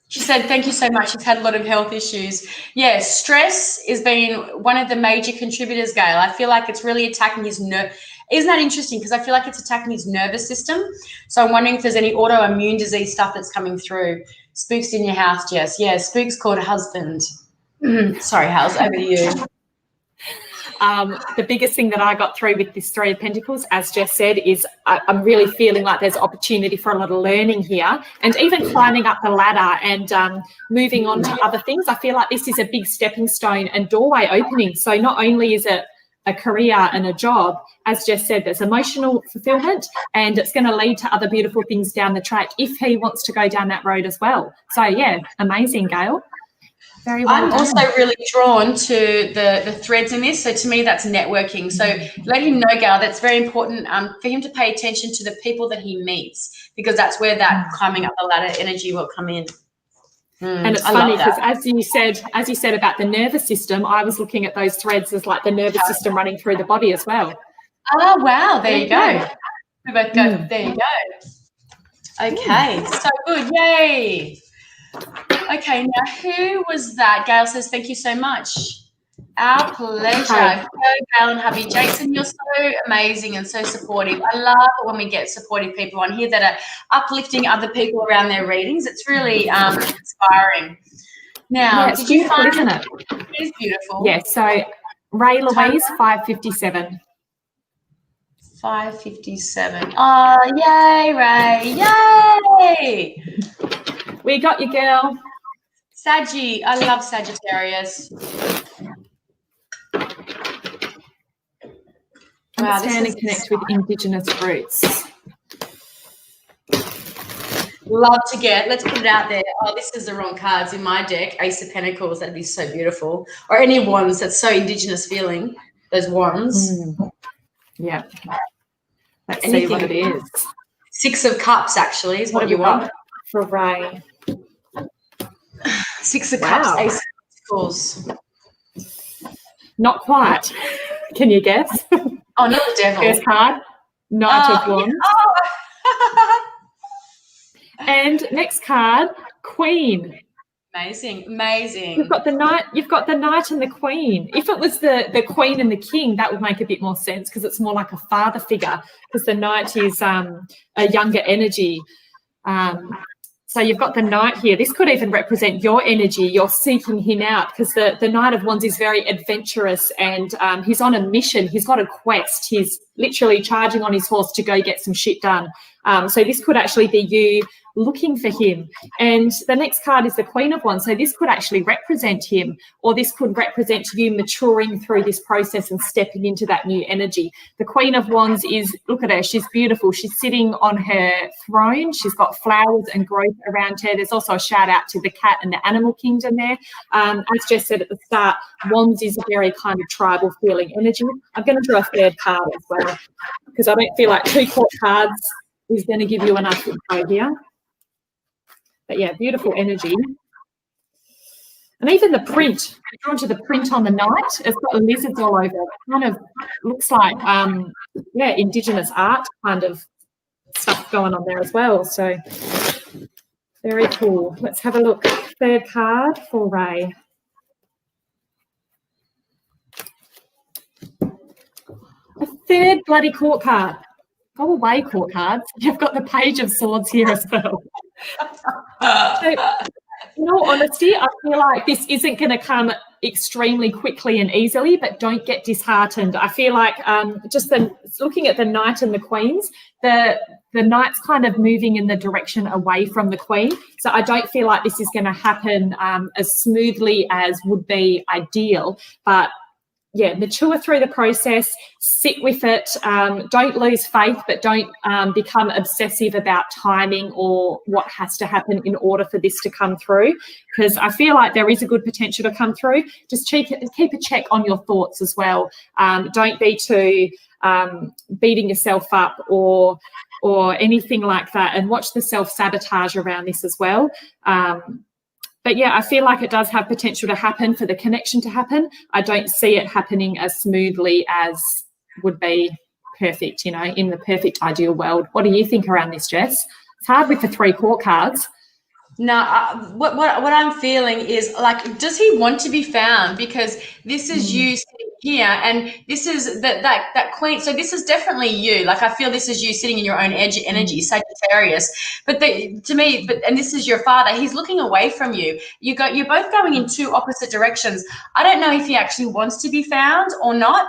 She said, thank you so much. She's had a lot of health issues. Yeah, stress has been one of the major contributors, Gail. I feel like it's really attacking his nerve. Isn't that interesting? Because I feel like it's attacking his nervous system. So I'm wondering if there's any autoimmune disease stuff that's coming through. Spooks in your house, Jess. Yeah, spooks called husband. Sorry, Hals, over to you. The biggest thing that I got through with this 3 of Pentacles, as Jess said, is I'm really feeling like there's opportunity for a lot of learning here, and even climbing up the ladder and moving on to other things. I feel like this is a big stepping stone and doorway opening. So not only is it a career and a job, as Jess said, there's emotional fulfillment, and it's going to lead to other beautiful things down the track if he wants to go down that road as well. So, yeah, amazing, Gail. Very well I'm done. also really drawn to the threads in this. So to me, that's networking. So let him know, Gail, that's very important for him to pay attention to the people that he meets, because that's where that climbing up the ladder energy will come in. And it's funny because as you said about the nervous system, I was looking at those threads as like the nervous system running through the body as well. Oh, wow. There you go. We both go. There you go. Okay. So good. Yay. Okay, now who was that? Gail says, thank you so much. Our pleasure. Hello, Gail and hubby Jason, you're so amazing and so supportive. I love it when we get supportive people on here that are uplifting other people around their readings. It's really inspiring. Now, did you find it? It is beautiful. Yeah, so Ray Louise, 557. 5:57. Oh, yay, Ray. Yay. We got you, girl. Saggy. I love Sagittarius. Wow, Understand and connect with Indigenous roots. Love to get. Let's put it out there. Oh, this is the wrong cards in my deck. Ace of Pentacles. That'd be so beautiful. Or any wands that's so Indigenous feeling. Those wands. Yeah. Let's see what it is. 6 of Cups, actually, is what you want. For Ray. 6 of Cups, Ace of Pentacles. Not quite. Can you guess? Oh, not the Devil. First card, Knight of Wands. Oh. And next card, Queen. Amazing. You've got the Knight and the Queen. If it was the Queen and the King, that would make a bit more sense because it's more like a father figure, because the Knight is a younger energy. So you've got the Knight here. This could even represent your energy. You're seeking him out because the Knight of Wands is very adventurous and he's on a mission. He's got a quest. He's literally charging on his horse to go get some shit done. So this could actually be you looking for him. And the next card is the Queen of Wands. So this could actually represent him, or this could represent you maturing through this process and stepping into that new energy. The Queen of Wands is, look at her, she's beautiful. She's sitting on her throne. She's got flowers and growth around her. There's also a shout out to the cat and the animal kingdom there. As Jess said at the start, Wands is a very kind of tribal feeling energy. I'm going to draw a third card as well because I don't feel like 2 court cards is going to give you enough info here. But yeah, beautiful energy. And even the print, I'm drawn to the print on the Knight. It's got lizards all over. It kind of looks like, Indigenous art kind of stuff going on there as well. So very cool. Let's have a look. Third card for Ray. A third bloody court card. Go away, court cards. You've got the Page of Swords here as well. So, in all honesty, I feel like this isn't going to come extremely quickly and easily, but don't get disheartened. I feel like looking at the Knight and the Queens, the Knight's kind of moving in the direction away from the Queen. So I don't feel like this is going to happen as smoothly as would be ideal, but yeah, mature through the process, sit with it, don't lose faith, but don't become obsessive about timing or what has to happen in order for this to come through, because I feel like there is a good potential to come through. Just keep a check on your thoughts as well. Don't be too beating yourself up or anything like that, and watch the self-sabotage around this as well. But yeah, I feel like it does have potential to happen, for the connection to happen. I don't see it happening as smoothly as would be perfect, in the perfect ideal world. What do you think around this, Jess? It's hard with the 3 court cards. No, what I'm feeling is like, does he want to be found? Because this is you sitting here, and this is that Queen. So this is definitely you. Like, I feel this is you sitting in your own energy, Sagittarius. But and this is your father. He's looking away from you. You're both going in 2 opposite directions. I don't know if he actually wants to be found or not.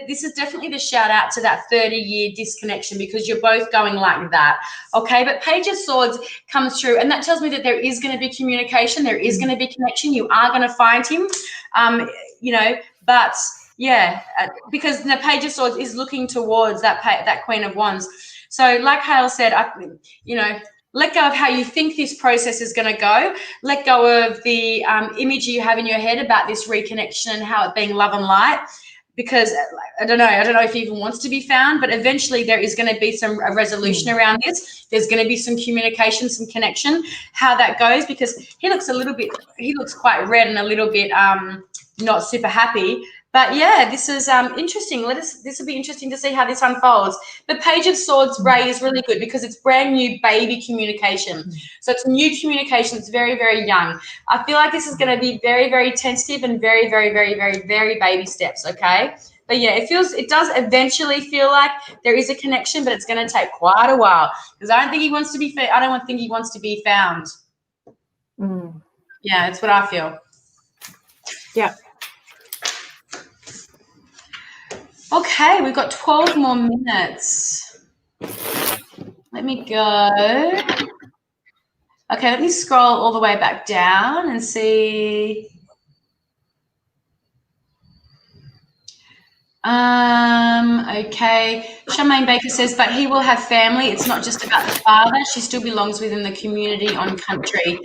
This is definitely the shout out to that 30-year disconnection, because you're both going like that. Okay, but Page of Swords comes through, and that tells me that there is going to be communication, there is going to be connection. You are going to find him, but yeah, because the Page of Swords is looking towards that Queen of Wands. So like Hale said, let go of how you think this process is going to go. Let go of the image you have in your head about this reconnection and how it being love and light. Because I don't know if he even wants to be found, but eventually there is going to be a resolution around this. There's going to be some communication, some connection. How that goes, because he looks quite red and a little bit not super happy. But yeah, this is interesting. This will be interesting to see how this unfolds. The Page of Swords, Ray, is really good because it's brand new baby communication. So it's new communication. It's very, very young. I feel like this is going to be very, very tentative and very, very, very, very, very baby steps. Okay. But yeah, it does eventually feel like there is a connection, but it's going to take quite a while, because I don't think he wants to be found. Yeah, that's what I feel. Yeah. Okay, we've got 12 more minutes. Let me go. Okay, let me scroll all the way back down and see. Okay. Charmaine Baker says, but he will have family. It's not just about the father. She still belongs within the community on country.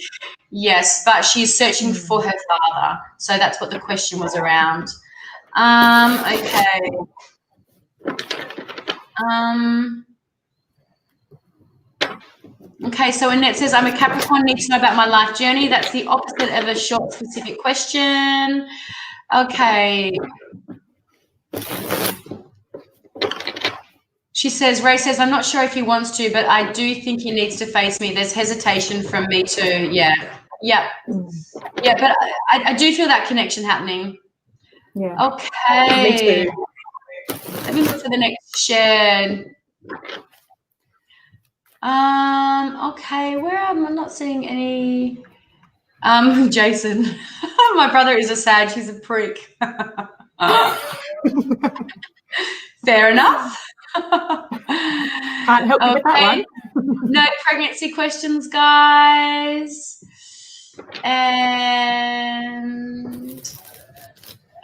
Yes, but she's searching for her father. So that's what the question was around. Okay. Okay, so Annette says, I'm a Capricorn, need to know about my life journey. That's the opposite of a short, specific question. Okay. She says, Ray says, I'm not sure if he wants to, but I do think he needs to face me. There's hesitation from me too. Yeah, but I do feel that connection happening. Yeah. Okay. Me too. Let me look for the next share. Okay, where am I not seeing any? Jason, my brother is a Sag. He's a prick. Fair enough. Can't help you with that one. No pregnancy questions, guys. And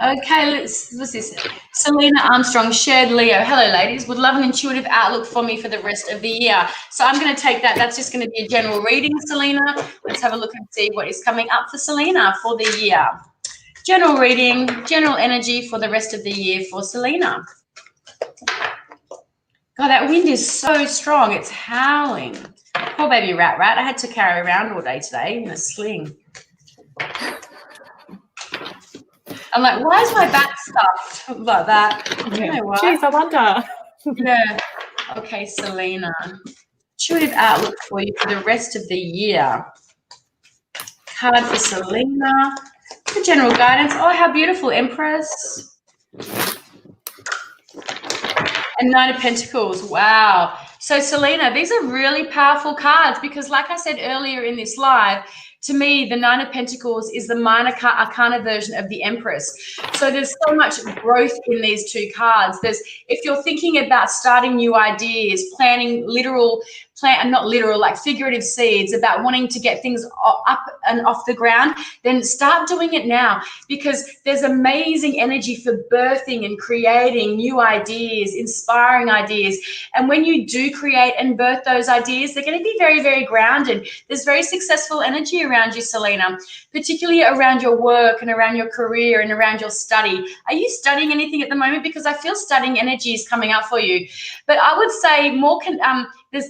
okay, what's this? Selena Armstrong, shared Leo. Hello, ladies. Would love an intuitive outlook for me for the rest of the year. So I'm going to take that. That's just going to be a general reading, Selena. Let's have a look and see what is coming up for Selena for the year. General reading, general energy for the rest of the year for Selena. God, that wind is so strong. It's howling. Poor baby rat. I had to carry around all day today in a sling. I'm like, why is my back stuffed like that? Yeah. Jeez, I wonder. Yeah. Okay, Selena. Intuitive outlook for you for the rest of the year. Card for Selena. The general guidance. Oh, how beautiful. Empress. And Nine of Pentacles. Wow. So, Selena, these are really powerful cards because, like I said earlier in this live, to me, the Nine of Pentacles is the minor arcana version of the Empress. So there's so much growth in these two cards. If you're thinking about starting new ideas, planting figurative seeds about wanting to get things up and off the ground, then start doing it now because there's amazing energy for birthing and creating new ideas, inspiring ideas. And when you do create and birth those ideas, they're going to be very, very grounded. There's very successful energy around you, Selena, particularly around your work and around your career and around your study. Are you studying anything at the moment? Because I feel studying energy is coming up for you. But I would say more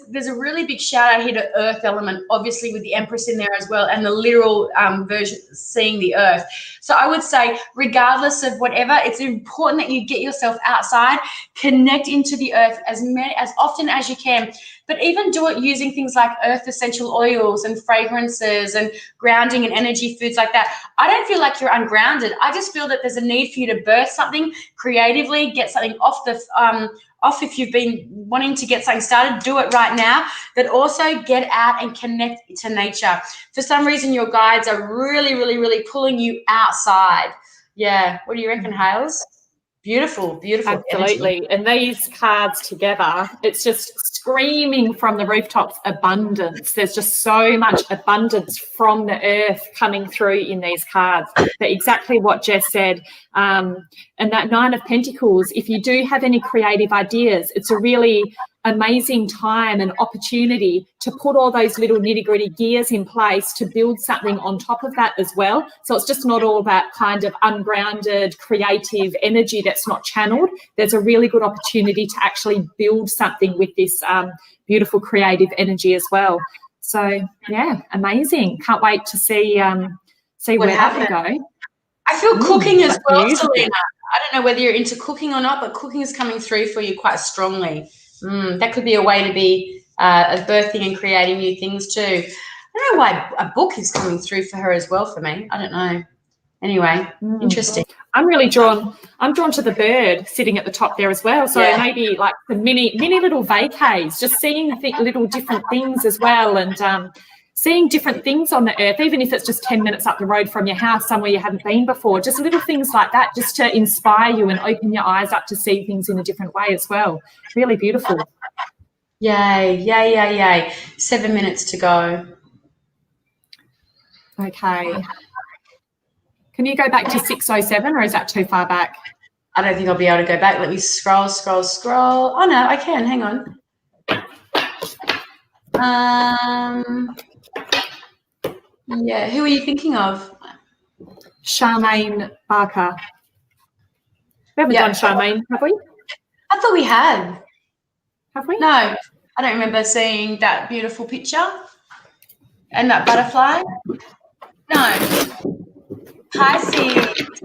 there's a really big shout out here to earth element, obviously with the Empress in there as well, and the literal version, seeing the earth. So I would say, regardless of whatever, it's important that you get yourself outside, connect into the earth as often as you can. But even do it using things like earth essential oils and fragrances and grounding and energy foods like that. I don't feel like you're ungrounded. I just feel that there's a need for you to birth something creatively, get something off if you've been wanting to get something started, do it right now, but also get out and connect to nature. For some reason, your guides are really, really, really pulling you outside. Yeah. What do you reckon, Hales? Beautiful, beautiful. Absolutely. Energy. And these cards together, it's just screaming from the rooftops abundance. There's just so much abundance from the earth coming through in these cards. But exactly what Jess said. And that Nine of Pentacles, if you do have any creative ideas, it's a really amazing time and opportunity to put all those little nitty-gritty gears in place to build something on top of that as well. So it's just not all that kind of ungrounded creative energy that's not channeled. There's a really good opportunity to actually build something with this beautiful creative energy as well. So yeah, amazing. Can't wait to see where that will go. I feel cooking as well, beautiful. Selena. I don't know whether you're into cooking or not, but cooking is coming through for you quite strongly. That could be a way to be birthing and creating new things too. I don't know why a book is coming through for her as well for me. I don't know. Anyway, interesting. I'm drawn to the bird sitting at the top there as well. So maybe like the mini little vacays, just seeing little different things as well. And seeing different things on the earth, even if it's just 10 minutes up the road from your house, somewhere you haven't been before, just little things like that, just to inspire you and open your eyes up to see things in a different way as well. Really beautiful. Yay, yay, yay, yay. 7 minutes to go. Okay. Can you go back to 6:07, or is that too far back? I don't think I'll be able to go back. Let me scroll. Oh, no, I can. Hang on. Yeah, who are you thinking of? Charmaine Barker. We haven't done Charmaine, have we? I thought we had. Have we? No, I don't remember seeing that beautiful picture and that butterfly. No. Pisces.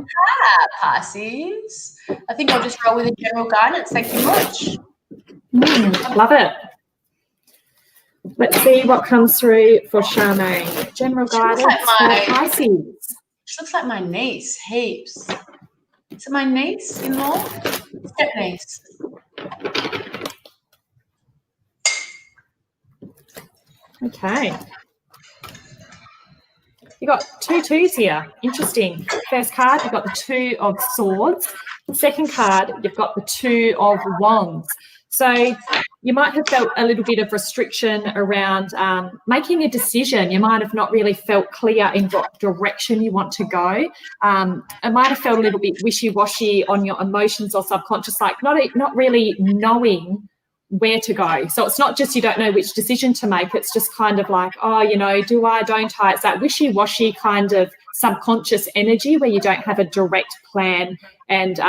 Pisces. I think I'll just roll with the general guidance. Thank you much. Love it. Let's see what comes through for Charmaine. General guidance for Pisces. She looks like my niece, heaps. Is it my niece-in-law? Step niece. Okay. You got 2 twos here. Interesting. First card, you've got the 2 of Swords. Second card, you've got the 2 of Wands. So you might have felt a little bit of restriction around making a decision. You might have not really felt clear in what direction you want to go. It might have felt a little bit wishy-washy on your emotions or subconscious, like not really knowing where to go. So it's not just you don't know which decision to make. It's just kind of like, oh, you know, do I, don't I? It's that wishy-washy kind of subconscious energy where you don't have a direct plan and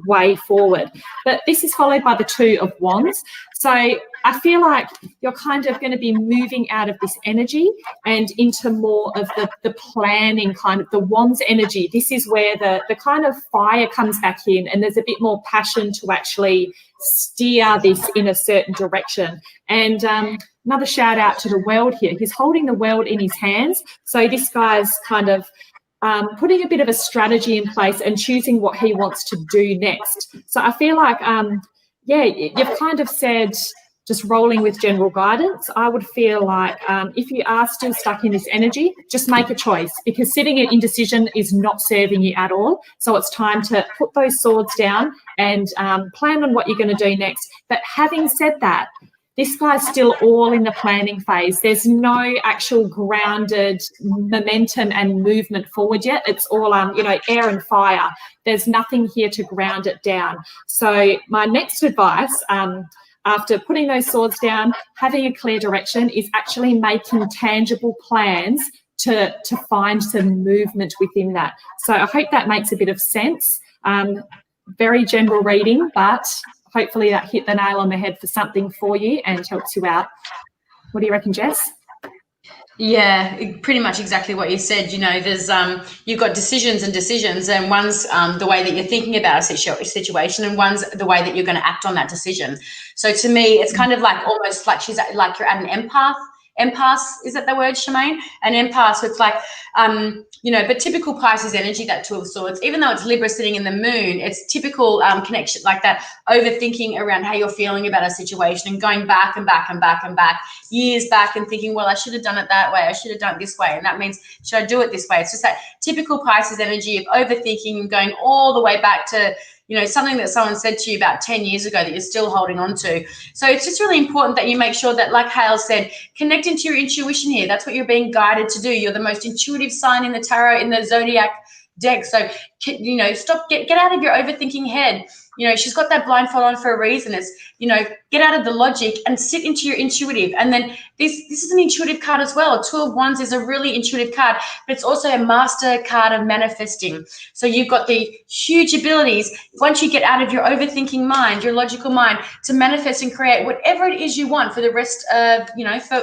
way forward. But this is followed by the 2 of Wands. So I feel like you're kind of going to be moving out of this energy and into more of the planning, kind of the Wands energy. This is where the kind of fire comes back in, and there's a bit more passion to actually steer this in a certain direction. And another shout out to the world here. He's holding the world in his hands. So this guy's kind of putting a bit of a strategy in place and choosing what he wants to do next. So I feel like, you've kind of said just rolling with general guidance. I would feel like if you are still stuck in this energy, just make a choice, because sitting in indecision is not serving you at all. So it's time to put those swords down and plan on what you're going to do next. But having said that, this guy's still all in the planning phase. There's no actual grounded momentum and movement forward yet. It's all, air and fire. There's nothing here to ground it down. So my next advice, after putting those swords down, having a clear direction, is actually making tangible plans to find some movement within that. So I hope that makes a bit of sense. Very general reading, but hopefully that hit the nail on the head for something for you and helps you out. What do you reckon, Jess? Yeah, pretty much exactly what you said. You know, there's you've got decisions, and one's the way that you're thinking about a situation, and one's the way that you're going to act on that decision. So to me, it's kind of like almost like like you're at an empath. Empath, is that the word, Charmaine? An empath, so it's like, but typical Pisces energy, that 2 of Swords, even though it's Libra sitting in the moon, it's typical connection, like that overthinking around how you're feeling about a situation and going back and back and back and back, years back, and thinking, well, I should have done it that way, I should have done it this way, and that means, should I do it this way? It's just that typical Pisces energy of overthinking and going all the way back to, something that someone said to you about 10 years ago that you're still holding on to. So it's just really important that you make sure that, like Hale said, connect into your intuition here. That's what you're being guided to do. You're the most intuitive sign in the tarot, in the zodiac deck. So, stop, get out of your overthinking head. She's got that blindfold on for a reason. It's, get out of the logic and sit into your intuitive. And then this is an intuitive card as well. 2 of Wands is a really intuitive card, but it's also a master card of manifesting. So you've got the huge abilities, once you get out of your overthinking mind, your logical mind, to manifest and create whatever it is you want for the rest of,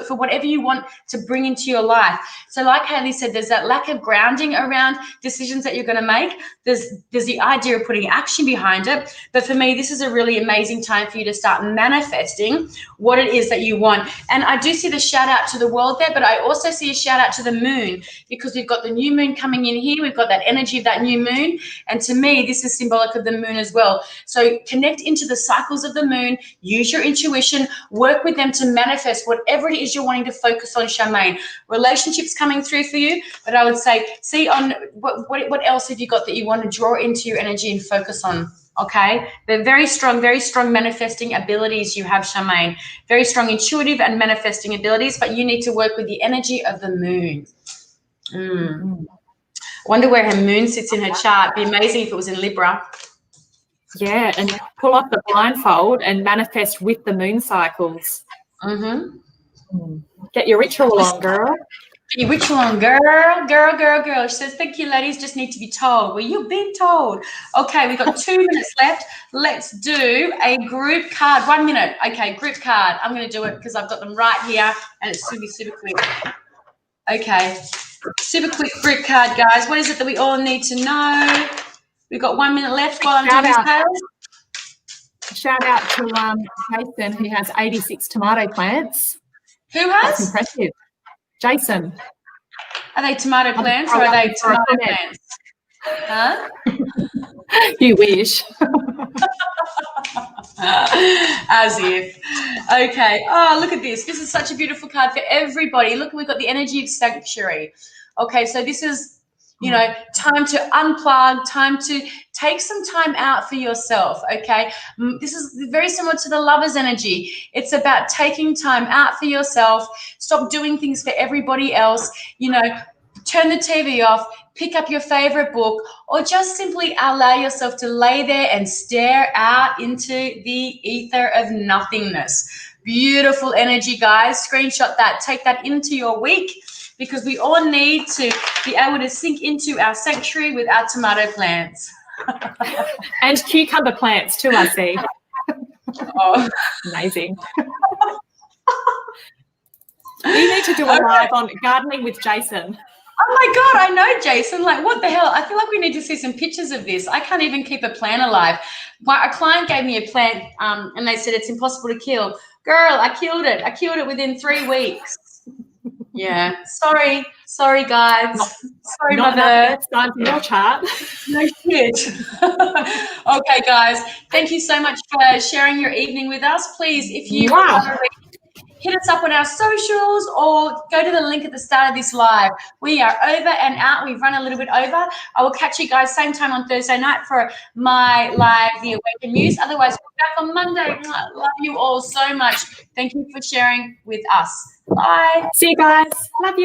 for whatever you want to bring into your life. So like Hayley said, there's that lack of grounding around decisions that you're going to make. There's the idea of putting action behind it. But for me, this is a really amazing time for you to start manifesting what it is that you want. And I do see the shout out to the world there, but I also see a shout out to the moon, because we've got the new moon coming in here. We've got that energy of that new moon. And to me, this is symbolic of the moon as well. So connect into the cycles of the moon, use your intuition, work with them to manifest whatever it is you're wanting to focus on, Charmaine. Relationships coming through for you, but I would say, see on what else have you got that you want to draw into your energy and focus on. Okay, they're very strong manifesting abilities you have, Charmaine. Very strong intuitive and manifesting abilities, but you need to work with the energy of the moon. Wonder where her moon sits in her chart. Be amazing if it was in Libra. Yeah, and pull off the blindfold and manifest with the moon cycles. Get your ritual on, girl. Get your ritual on, girl. She says, thank you, ladies, just need to be told. Well, you've been told. Okay, we've got 2 minutes left. Let's do a group card. 1 minute. Okay, group card. I'm going to do it because I've got them right here, and it's going to be super quick. Okay, super quick group card, guys. What is it that we all need to know? We've got 1 minute left while I'm doing this page. Shout out to Jason, who has 86 tomato plants. Who has? That's impressive. Jason. Are they tomato plants or are they tomato plants? Huh? You wish. As if. Okay. Oh, look at this. This is such a beautiful card for everybody. Look, we've got the energy of sanctuary. Okay, so this is, you know, time to unplug, time to take some time out for yourself, okay? This is very similar to the lover's energy. It's about taking time out for yourself. Stop doing things for everybody else. You know, turn the TV off, pick up your favorite book, or just simply allow yourself to lay there and stare out into the ether of nothingness. Beautiful energy, guys. Screenshot that. Take that into your week, because we all need to be able to sink into our sanctuary with our tomato plants. And cucumber plants too, I see. Oh. Amazing. We need to do a live on gardening with Jason. Oh my God, I know Jason. Like, what the hell? I feel like we need to see some pictures of this. I can't even keep a plant alive. A client gave me a plant and they said it's impossible to kill. Girl, I killed it. I killed it within 3 weeks. Yeah. Sorry, guys. Sorry, not mother. Time for your chart. No shit. Okay, guys. Thank you so much for sharing your evening with us. Please, if you hit us up on our socials or go to the link at the start of this live. We are over and out. We've run a little bit over. I will catch you guys same time on Thursday night for my live, The Awakened Muse. Otherwise, we're back on Monday. Love you all so much. Thank you for sharing with us. Bye. See you guys. Love you.